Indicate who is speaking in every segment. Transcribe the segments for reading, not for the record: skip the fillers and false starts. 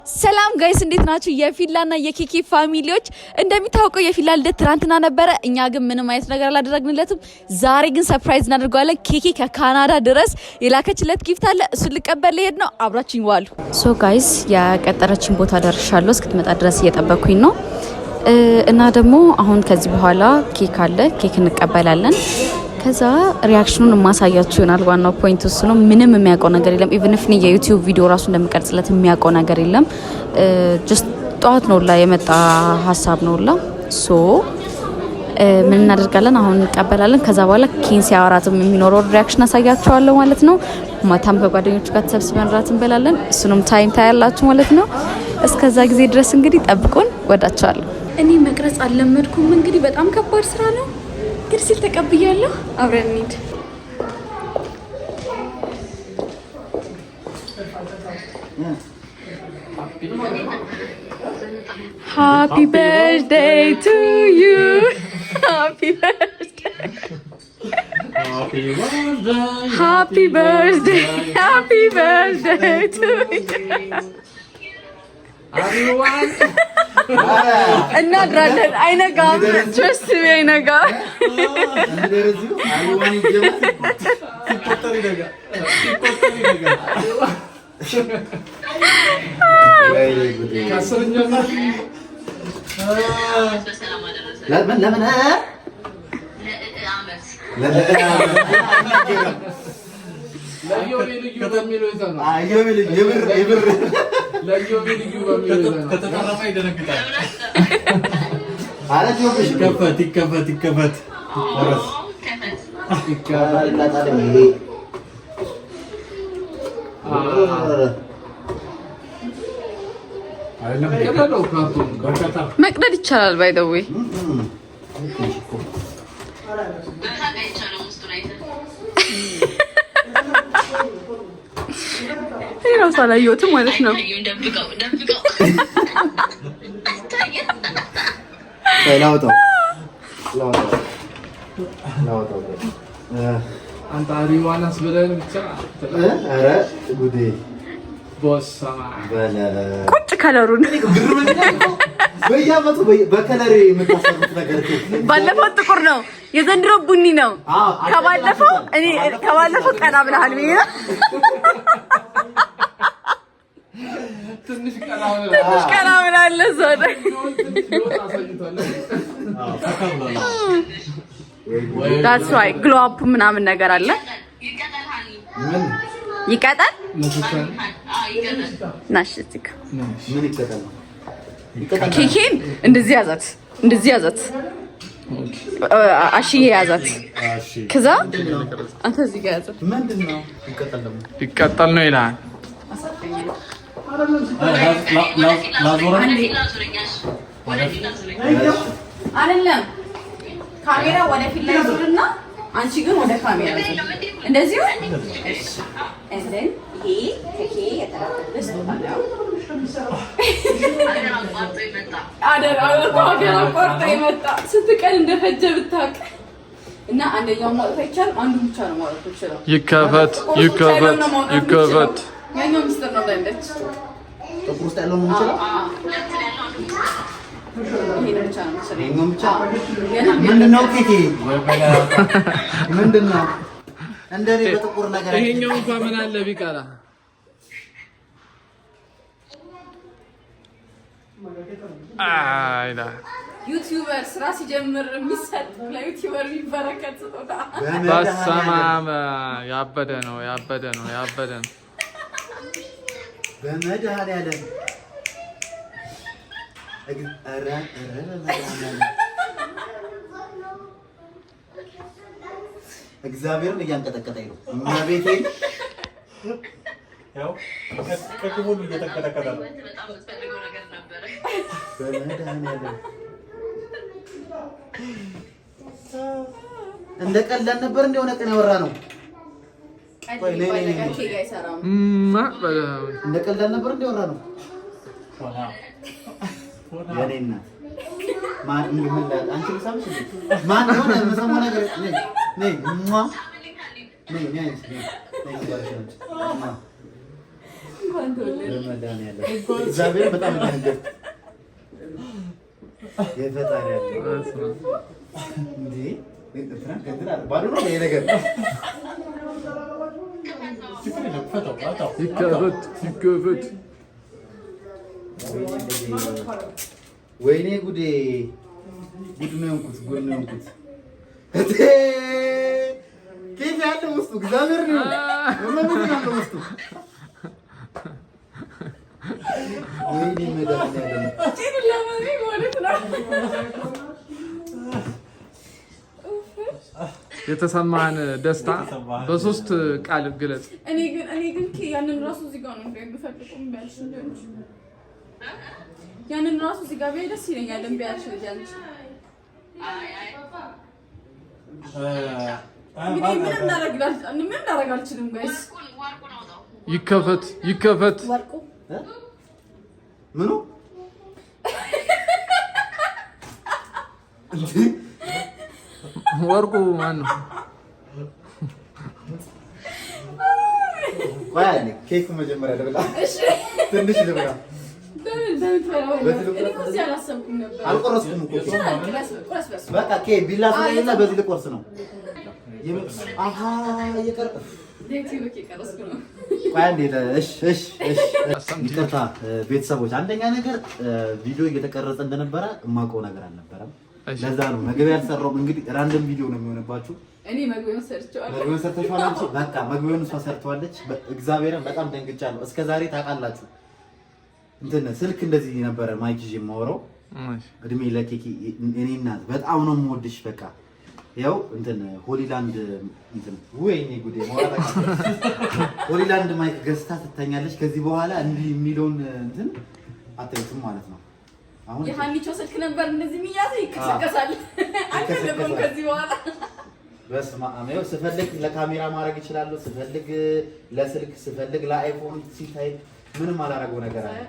Speaker 1: ሰላም ጋይስ እንዴት ናችሁ? የፊላና የኪኪ ፋሚሊዎች እንደሚታወቀው የፊላ ልደት ትናንትና ነበረ። እኛ ግን ምንም አይነት ነገር አላደረግንለትም። ዛሬ ግን ሰርፕራይዝ እናደርገዋለን። ኪኪ ከካናዳ ድረስ የላከችለት ጊፍት አለ። እሱን ልቀበል ልሄድ ነው። አብራችሁኝ ዋሉ። ሶ ጋይስ የቀጠረችን ቦታ ደርሻለሁ። እስክትመጣ ድረስ እየጠበኩኝ ነው እና ደግሞ አሁን ከዚህ በኋላ ኬክ አለ። ኬክ እንቀበላለን። ከዛ ሪያክሽኑን ማሳያችሁ ይሆናል። ዋናው ፖይንት እሱ ነው። ምንም የሚያውቀው ነገር የለም። ኢቭን if የዩቲዩብ ቪዲዮ ራሱ እንደምቀርጽለት የሚያውቀው ነገር የለም። ጀስት ጧት ነውላ የመጣ ሀሳብ ነውላ። ሶ ምን እናደርጋለን? አሁን እንቀበላለን። ከዛ በኋላ ኬን ሲያወራትም የሚኖረው ሪያክሽን አሳያችኋለሁ ማለት ነው። ማታም ከጓደኞቹ ጋር ተሰብስበን ራት እንበላለን። እሱንም ታይም ታያላችሁ ማለት ነው። እስከዛ ጊዜ ድረስ እንግዲህ ጠብቁን። ወዳችኋለሁ። እኔ መቅረጽ አልለመድኩም። እንግዲህ በጣም ከባድ ስራ ነው። ግን ሲል ተቀብያለሁ። አብረን እንሂድ። Happy birthday to you. Happy birthday. Happy birthday. Happy birthday. Happy birthday to you. Everyone. እናድራለን። አይነጋም። ትረስት ሚ አይነጋም። ይከፈት መቅደድ ይቻላል። ባይ ዘ ዌይ ራሱ አላየሁትም ማለት ነው። አንተ አሪዋናስ ብለን ብቻ አረ ጉዴ ቦሳማ ቁጭ ከለሩን በያመቱ በከለሬ የምታሰሩት ነገር ባለፈው ጥቁር ነው፣ የዘንድሮ ቡኒ ነው። ከባለፈው ቀና ብለሃል ብዬ ነው። ትንሽ ቀና ብላለህ። ዞር that's right ግሎ አፕ ምናምን ነገር አለ። ይቀጣል ናሽቲክ ምን ይቀጣል? ኬኬን እንደዚህ ያዛት አሺዬ ያዛት። ከዛ አንተ እዚህ ጋር ያዛት። ምንድነው ይቀጣል ነው ይላል። አይደለም ካሜራ ወደ ፊት ላይ ዞርና አንቺ ግን ወደ ካሜራ ዞር። እንደዚህ እሺ። እንዴ ይሄ ከኬ የተራቀለስ ነው። አደራ ቆርጦ ይመጣ ስትቀል እንደፈጀ ብታውቅ እና አንደኛው ማውጣት አይቻልም። አንዱ ብቻ ነው ማውጣት ይችላል። ይከፈት ያኛው ሚስጥር ነው ብላለች። ጥቁር ውስጥ ያለው ምን ይችላል? ይሄ ብቻ ነው መሰለኝ። ይሄኛው ብቻ ምንድነው? ኬኬ ምንድነው? እንደኔ በጥቁር ነገር ይሄኛው እንኳን ምን አለ ቢቀራ አይዳ ዩቲዩበር ስራ ሲጀምር የሚሰጥ ለዩቲዩበር የሚበረከት ስጦታ በሰማም ያበደ ነው። በመድኃኒዓለም እግዚአብሔርን እያንቀጠቀጠኝ ነው። ማቤቴ ያው ከክቡሉ እየተቀጠቀጠ ነው። በጣም የምትፈልገው ነገር ነበር። በመድኃኒዓለም እንደ ቀላል ነበር። እንደሆነ ቀን ያወራ ነው። ቆይ ነይ እንደ ቀላል ነበር። እንደወራ ነው። የኔና ማን ይመላል? አንቺ ልሳምሽ ማን ሆነ? መሰማ ነገር ነይ እንኳን ተወለደ
Speaker 2: ለመድኃኒዓለም እግዚአብሔር በጣም ደንገጥ የፈጣሪ ያለው እንዴ ፍራንክ እንትን ባዶ ነው ይሄ ነገር
Speaker 3: ይከፈት
Speaker 2: ወይኔ ጉዴ ጉድ ነው የሆንኩት ኬክ ያለው ውስጡ እግዚአብሔር ነው ወላሂ ያለው ውስጡ ወይኔ መድኃኒዓለም
Speaker 3: የተሰማህን ደስታ በሶስት ቃል ግለጽ።
Speaker 1: እኔ ግን ያንን ራሱ እዚህ ጋር ነው እንደምፈልገው የሚያልሽ እንደሆነ ያንን ራሱ እዚህ ጋር ቢያይ ደስ ይለኛል። እንቢያልሽ ልጅ ምን እናደርግ አልችልም። ጋይስ
Speaker 3: ይከፈት
Speaker 1: ወርቁ
Speaker 2: ምኑ
Speaker 3: ወርቁ ማን ነው?
Speaker 2: ዋይ ኬክ መጀመሪያ ልብላ። እሺ ትንሽ ልብላ። አልቆረስኩም እኮ በቃ ኬክ ቢላ ስለሌለ በዚህ ልቆርስ ነው። አሃ እየቀረጽ ይቅርታ ቤተሰቦች፣ አንደኛ ነገር ቪዲዮ እየተቀረጸ እንደነበረ የማውቀው ነገር አልነበረም። ለዛ ነው መግቢያ ያልሰራው። እንግዲህ ራንደም ቪዲዮ ነው የሚሆንባችሁ።
Speaker 1: እኔ መግቢያውን ሰርቻለሁ።
Speaker 2: መግቢያውን ሰርተሻል አንቺ? በቃ መግቢያውን እሷ ሰርተዋለች። እግዚአብሔርን በጣም ደንግጫለሁ። እስከዛሬ ታውቃላችሁ እንትን ስልክ እንደዚህ ነበረ ማይክ ይዤ የማወራው። እድሜ ለኬኪ እኔ እናት በጣም ነው የምወድሽ። በቃ ያው እንትን ሆሊላንድ እንትን ወይኔ ጉዴ ማውራት ሆሊላንድ ማይክ ገዝታ ትተኛለች። ከዚህ በኋላ እንዲህ የሚለውን እንትን አትይቱም ማለት ነው። አሁን
Speaker 1: የሃኒቾ ስልክ ነበር እንደዚህ የሚያዘ ይከሰከሳል። አይፈልግም ከዚህ በኋላ
Speaker 2: በስመ አብ። ያው ስፈልግ ለካሜራ ማድረግ ይችላል፣ ስፈልግ ለስልክ፣ ስፈልግ ለአይፎን ሲታይ ምንም አላረገው ነገር አለ።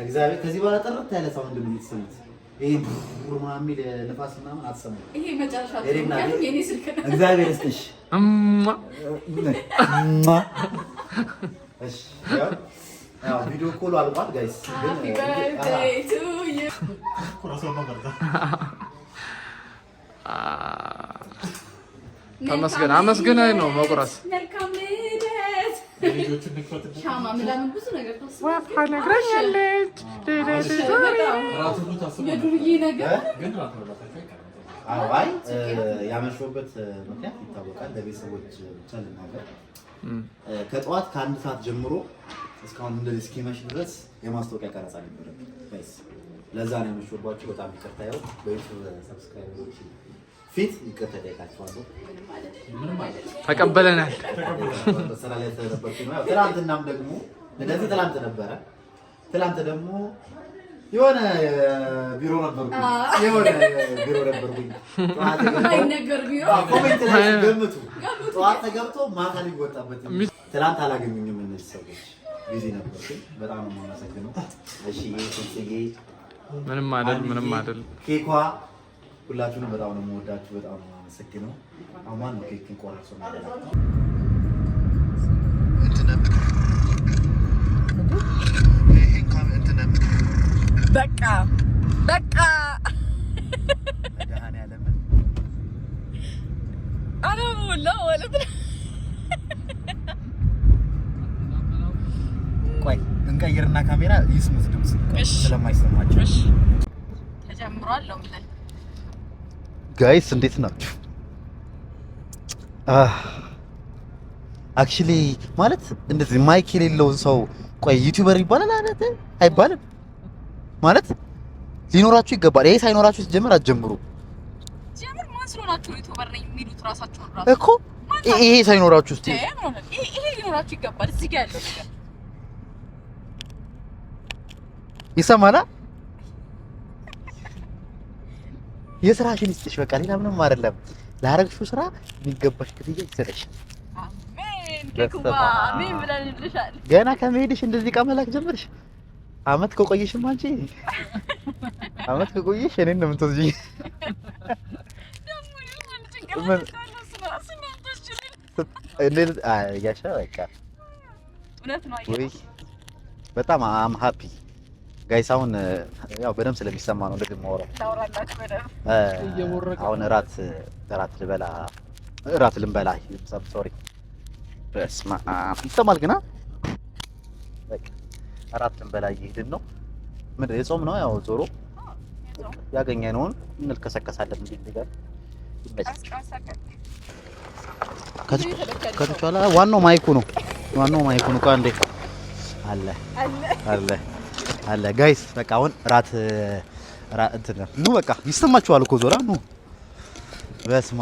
Speaker 2: እግዚአብሔር ከዚህ በኋላ ጥርት ያለ ሳውንድ እንደምትሰሙት ይሄ ምናምን የሚል ንፋስ ምናምን አትሰሙ።
Speaker 1: ይሄ መጨረሻ የኔ ስልክ ነው።
Speaker 2: እግዚአብሔር ይስጥሽ። እሺ ያው ቪዲዮ ኮል አልቋል ጋይስ።
Speaker 3: ተመስገን አመስግናኝ ነው መቁረስ።
Speaker 1: ሻማ ምናምን ብዙ ነገር
Speaker 3: ነግራኛለች።
Speaker 1: የዱርዬ ነገር
Speaker 2: አይ ያመሸሁበት ምክንያት ይታወቃል። ለቤተሰቦች ብቻ ልናገር ከጠዋት ከአንድ ሰዓት ጀምሮ እስካሁን እንደዚህ እስኪመሽ ድረስ የማስታወቂያ ቀረጻ ነበረ ጋይስ። ለዛ ነው ያመሸሁባችሁ። በጣም ይቅርታ። ያው በዩቲዩብ ሰብስክራይበሮች ፊት ይቅርታ ጠይቃችኋለሁ።
Speaker 3: ተቀበለናል።
Speaker 2: በስራ ላይ ተነበርኩኝ ነው። ትናንትናም ደግሞ እንደዚህ ትናንት ነበረ። ትናንት ደግሞ የሆነ ቢሮ ነበርኩኝ።
Speaker 1: አይነገር ቢሮ
Speaker 2: ኮሜንት ላይ ገምቱ። ጠዋት ተገብቶ ማታ ሊወጣበት። ትናንት አላገኙኝም እነዚህ ሰዎች። ቢዚ ነበርኩኝ። በጣም ነው የማመሰግነው። እሺ ይሄ
Speaker 3: ምንም አይደል።
Speaker 2: ኬኳ ሁላችሁንም በጣም ነው የምወዳችሁ። በጣም ነው የማመሰግነው። አማን ነው ኬክ ቆራርሶ ማለት ነው።
Speaker 1: በቃ
Speaker 2: መድኃኒዓለም
Speaker 1: አረሙላ ማለት ነው።
Speaker 2: ቆይ እንቀይርና ካሜራ ይስሙት ድምጽ ስለማይሰማቸው።
Speaker 1: ተጀምሯል ነው ብለን
Speaker 2: ጋይስ እንዴት ናችሁ? አክቹሊ ማለት እንደዚህ ማይክ የሌለው ሰው ቆይ ዩቲዩበር ይባላል አይደል? አይባልም ማለት ሊኖራችሁ ይገባል። ይሄ ሳይኖራችሁ ሲጀምር አትጀምሩ።
Speaker 1: ጀምር ማን ስለሆናችሁ ዩቲዩበር ነኝ የሚሉት ራሳቸው ራሱ
Speaker 2: እኮ ይሄ ሳይኖራችሁ እስቲ
Speaker 1: ይሄ ሊኖራችሁ ይገባል። እዚህ ጋር ያለው ነገር
Speaker 2: ይሰማና የስራሽን ይስጥሽ። በቃ ሌላ ምንም አይደለም። ላረግሽው ስራ የሚገባሽ ክፍያ ይሰጥሽ።
Speaker 1: አሜን። ከኩባ አሜን ብለንልሻል።
Speaker 2: ገና ከመሄድሽ እንደዚህ ቀመላክ ጀመርሽ። አመት ከቆየሽም አንቺ አመት ከቆየሽ እኔን ነው የምትወስጂኝ። በጣም አም ሃፒ ጋይስ። አሁን ያው በደንብ ስለሚሰማ ነው እንደዚህ የማወራው። አሁን እራት ልንበላ ሶሪ በስማ ይሰማል ግና በቃ እራት ልንበላ እየሄድን ነው። ምንድን የጾም ነው ያው ዞሮ ያገኘነውን እንልከሰከሳለን። እንዴ ነገር ከተቻለ ዋናው ማይኩ ነው እንዴ አለ ጋይስ። በቃ አሁን ራት እንትን ኑ በቃ ይሰማችኋል እኮ ዞራ ኑ። በስማ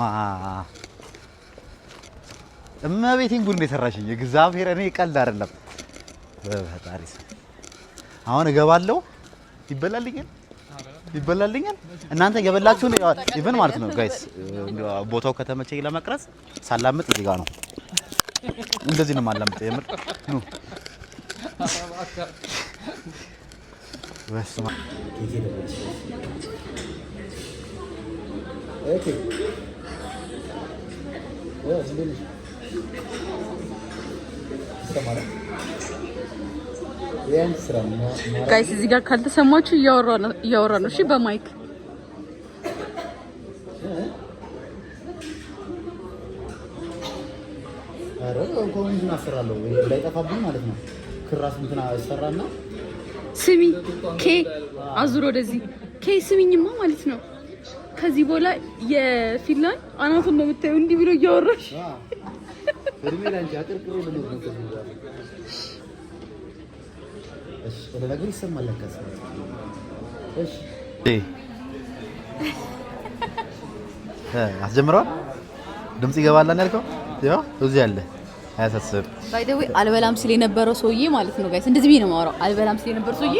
Speaker 2: እመቤቴን ጉድ እንደሰራሽኝ እግዚአብሔር። እኔ ቀልድ አይደለም በፈጣሪ አሁን እገባለሁ። ይበላልኛል እናንተ የበላችሁን ኢቭን ማለት ነው ጋይስ። ቦታው ከተመቸኝ ለመቅረጽ ሳላምጥ እዚህ ጋር ነው እንደዚህ ነው ማላምጥ። የምር ኑ በስማ
Speaker 1: ጋይስ እዚህ ጋር ካልተሰማችሁ እያወራ ነው። እሺ በማይክ
Speaker 2: ኮሚሽን አሰራለሁ እንዳይጠፋብኝ ማለት ነው። ክራስ እንትና አሰራና
Speaker 1: ስሚ ኬ አዙሮ ወደዚህ ኬ ስሚኝማ ማለት ነው። ከዚህ በኋላ የፊንላን አናቱን ነው የምታየው እንዲህ ብሎ እያወራሽ
Speaker 2: እድሜ ላንቺ አጥርቅሬ ነው ነው። እሺ ወደ ነገር ይሰማል ለካስ። እሺ አስጀምረዋል። ድምጽ ይገባላል ያልከው ያው እዚህ አለ አያሳስብ።
Speaker 1: ባይ ዘ ዌይ አልበላም ሲል የነበረው ሰውዬ ማለት ነው ጋይስ፣ እንደዚህ ብዬ ነው የማወራው። አልበላም ሲል የነበረው ሰውዬ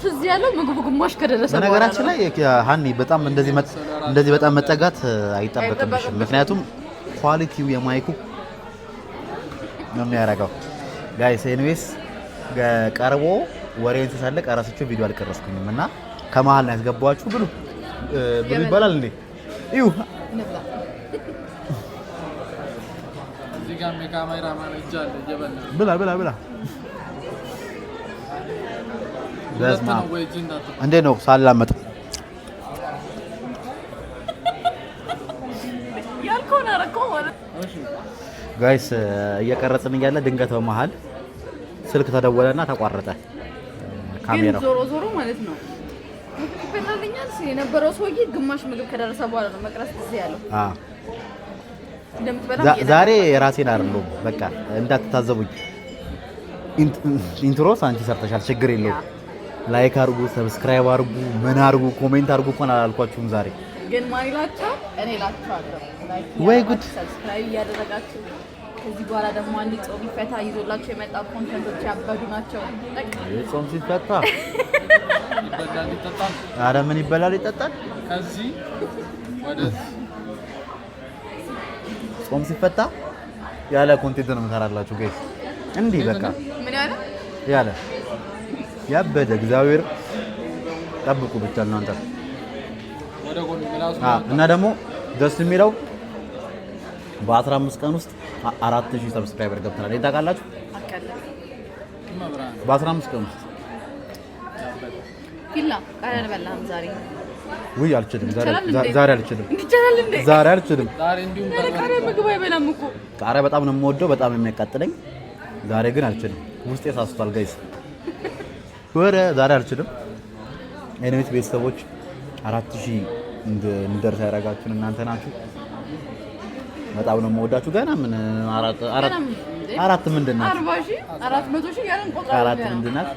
Speaker 1: ትዝ ያለው ምግቡ ግማሽ ከደረሰ በኋላ።
Speaker 2: በነገራችን ላይ ሃኒ በጣም እንደዚህ በጣም መጠጋት አይጠበቅብሽም። ምክንያቱም ኳሊቲው የማይኩ ነው የሚያደርገው ጋይስ። ኤኒዌይስ ቀርቦ ወሬን ተሳለ ቀራስችሁ ቪዲዮ አልቀረስኩኝም እና ከመሀል ነው ያስገባዋችሁ። ብሉ ይባላል እንዴ? እዩ ብላ እንዴት ነው ሳላመጥ
Speaker 1: ያልከውን አረከው ማለት
Speaker 2: ጋይስ። እየቀረጽን እያለ ድንገት በመሀል ስልክ ተደወለና ተቋረጠ ካሜራው።
Speaker 1: ዞሮ ማለት ነው ይፈታልኛል ሲል የነበረው ሰውዬ ግማሽ ምግብ ከደረሰ በኋላ ነው መቅረስ ጊዜ ያለው።
Speaker 2: ዛሬ ራሴን አይደለም በቃ እንዳትታዘቡኝ። ኢንትሮስ አንቺ ሰርተሻል፣ ችግር የለውም። ላይክ አድርጉ፣ ሰብስክራይብ አድርጉ፣ ምን አድርጉ፣ ኮሜንት አድርጉ። እንኳን አላልኳችሁም ዛሬ
Speaker 1: ግን ማን ይላችሁ? እኔ እላችኋለሁ። ላይክ
Speaker 2: ወይ ጉድ
Speaker 1: ሰብስክራይብ እያደረጋችሁ ከዚህ በኋላ ደግሞ አንድ ጾም ይፈታ ይዞላችሁ የመጣ ኮንተንቶች ያበዱ ናቸው።
Speaker 2: ጾም ሲፈታ ኧረ ምን ይበላል ይጠጣል።
Speaker 3: ከዚህ ወደ
Speaker 2: ጾም ሲፈታ ያለ ኮንቴንት ነው የምሰራላችሁ ጋይስ። እንዲህ በቃ
Speaker 1: ምን
Speaker 2: ያለ ያበደ እግዚአብሔር ጠብቁ ብቻ እናንተ። እና ደግሞ ደስ የሚለው በ15 ቀን ውስጥ 4000 ሰብስክራይበር ገብተናል። ይሄን ታውቃላችሁ? በ15 ቀን ውስጥ
Speaker 1: ፊላ ቃሪያ በላም ዛሬ።
Speaker 2: ውይ አልችልም ዛሬ አልችልም።
Speaker 1: ይቻላል እንዴ?
Speaker 2: ዛሬ አልችልም።
Speaker 1: ቃሪያ ምግብ አይበላም እኮ።
Speaker 2: ቃሪያ በጣም ነው የምወደው፣ በጣም የሚያቃጥለኝ። ዛሬ ግን አልችልም። ውስጤ ሳስቷል ጋይስ። ወደ ዛሬ አልችልም። ኤኒዌይስ ቤተሰቦች 4000 እንደርስ ያደረጋችሁን እናንተ ናችሁ። በጣም ነው የምወዳችሁ። ገና ምን አራት ምንድን ናት?
Speaker 1: 400,000 ያለን ቆጥራ
Speaker 2: አራት ምንድን ናት?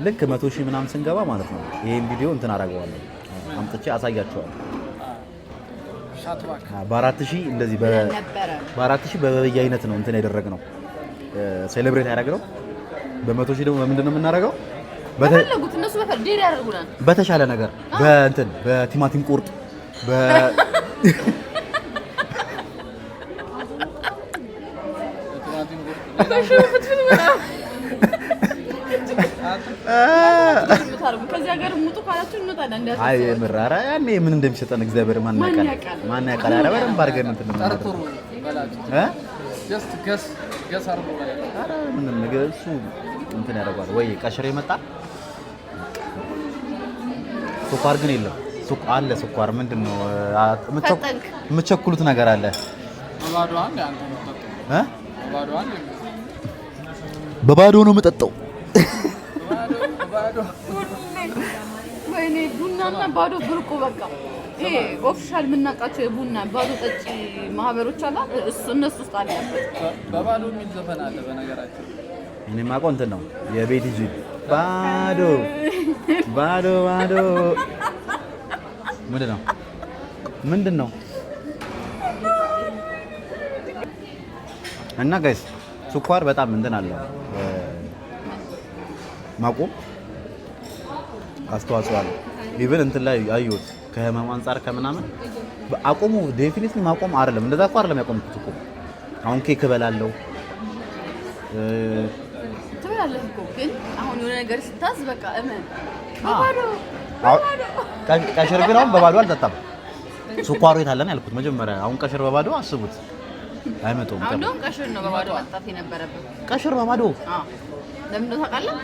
Speaker 2: ልክ 100,000 ምናምን ስንገባ ማለት ነው ይሄን ቪዲዮ እንትን አደርገዋለሁ፣ አምጥቼ አሳያችኋለሁ። በ4000 እንደዚህ በ4000 በበየአይነት ነው እንትን ያደረግነው ሴሌብሬት ያደረግነው። በ100,000 ደግሞ ምንድን ነው የምናደርገው?
Speaker 1: በፈለጉት እነሱ በፈለጉት ያደርጉናል።
Speaker 2: በተሻለ ነገር በእንትን በቲማቲም ቁርጥ አይ ምራራ ያኔ ምን እንደሚሰጠን እግዚአብሔር ማን ያውቃል? ኧረ በደንብ አድርገን እንትን ነው ምንም ነገር እሱ እንትን ያደርጓል ወይ ቀሽሬ መጣ። ስኳር ግን የለም። አለ ስኳር ምንድነው የምትቸኩሉት ነገር አለ። በባዶ ነው የምጠጣው።
Speaker 1: ወይኔ ቡናና ባዶ ብርቁ በቃ ይሄ ኦፊሻል የምናውቃቸው የቡና ባዶ ጠጪ ማህበሮች አላ እነሱ ውስጥ አለ
Speaker 3: በባዶ የሚል ዘፈን አለ። በነገራችን
Speaker 2: እኔ የማውቀው እንትን ነው የቤት ሂጂ ባዶ ባዶ ባዶ ምንድን ነው እና ጋይስ ስኳር በጣም እንትን አለው ማቆም አስተዋጽኦ አለው። ኢቭን እንትን ላይ አየሁት ከህመም አንፃር ከምናምን አቆሙ ዴፊኒትሊ ማቆም አይደለም እንደዛ እኮ አይደለም ያቆምኩት እኮ አሁን ኬክ እበላለሁ
Speaker 1: ትበላለህ እኮ ግን አሁን የሆነ ነገር ስታዝ በቃ እመን
Speaker 2: ቀሽር ግን አሁን በባዶ አልጠጣም። ስኳሩ የት አለን ያልኩት መጀመሪያ። አሁን ቀሽር በባዶ አስቡት አይመጣም።
Speaker 1: አሁን ደግሞ ቀሽር ነው በባዶ መጣፍ የነበረበት።
Speaker 2: ቀሽር በባዶ
Speaker 1: ለምን ነው ታውቃለህ?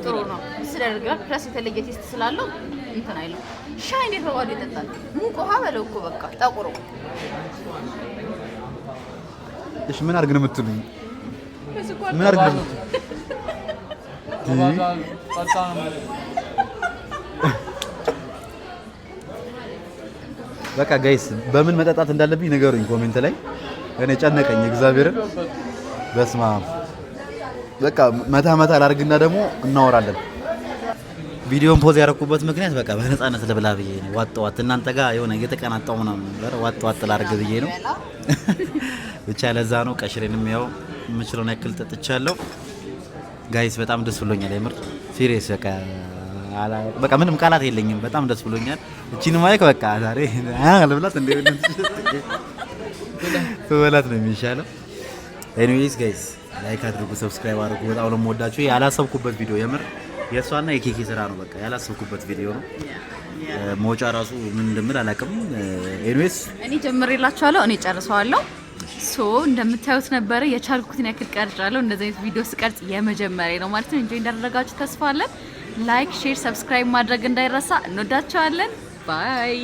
Speaker 1: ጥሩ ነው ስለደረገ ፕላስ የተለየ ቴስት ስላለው እንትን አይለው። ሻይ እንዴት በባዶ ይጠጣል? ሙቅ ውሃ በለው እኮ በቃ ጠቁሮ።
Speaker 2: እሺ ምን አድርግ ነው የምትሉኝ? ምን አድርግ ነው በቃ ጋይስ በምን መጠጣት እንዳለብኝ ንገሩኝ ኮሜንት ላይ። እኔ ጨነቀኝ እግዚአብሔርን። በስማ በቃ መታ ላድርግና ደግሞ እናወራለን። ቪዲዮን ፖዝ ያደረኩበት ምክንያት በቃ በነፃነት ልብላ ብዬ ነው። ዋጥ እናንተ ጋር የሆነ እየተቀናጣው ምናምን ነበር። ዋጥ ላድርግ ብዬ ነው ብቻ ለዛ ነው። ቀሽሬንም ያው የምችለውን ያክል ጠጥቻለሁ ጋይስ። በጣም ደስ ብሎኛል የምር ሲሪየስ በቃ ምንም ቃላት የለኝም። በጣም ደስ ብሎኛል። እቺን ማይክ በቃ ዛሬ ልብላት እንደ ትበላት ነው የሚሻለው። ኤኒዌይስ ጋይስ ላይክ አድርጉ፣ ሰብስክራይብ አድርጉ። በጣም ነው የምወዳችሁ። ያላሰብኩበት ቪዲዮ የምር የእሷና የኬኬ ስራ ነው። በቃ ያላሰብኩበት ቪዲዮ ነው። መውጫ ራሱ ምን እንደምል አላውቅም። ኤኒዌይስ
Speaker 1: እኔ ጀምሬላችኋለሁ፣ እኔ ጨርሰዋለሁ። ሶ እንደምታዩት ነበረ የቻልኩትን ያክል ቀርጫለሁ። እንደዚህ አይነት ቪዲዮ ስቀርጽ የመጀመሪያ ነው ማለት ነው። እንጆይ እንዳደረጋችሁ ተስፋ አለን። ላይክ፣ ሼር፣ ሰብስክራይብ ማድረግ እንዳይረሳ። እንወዳችኋለን። ባይ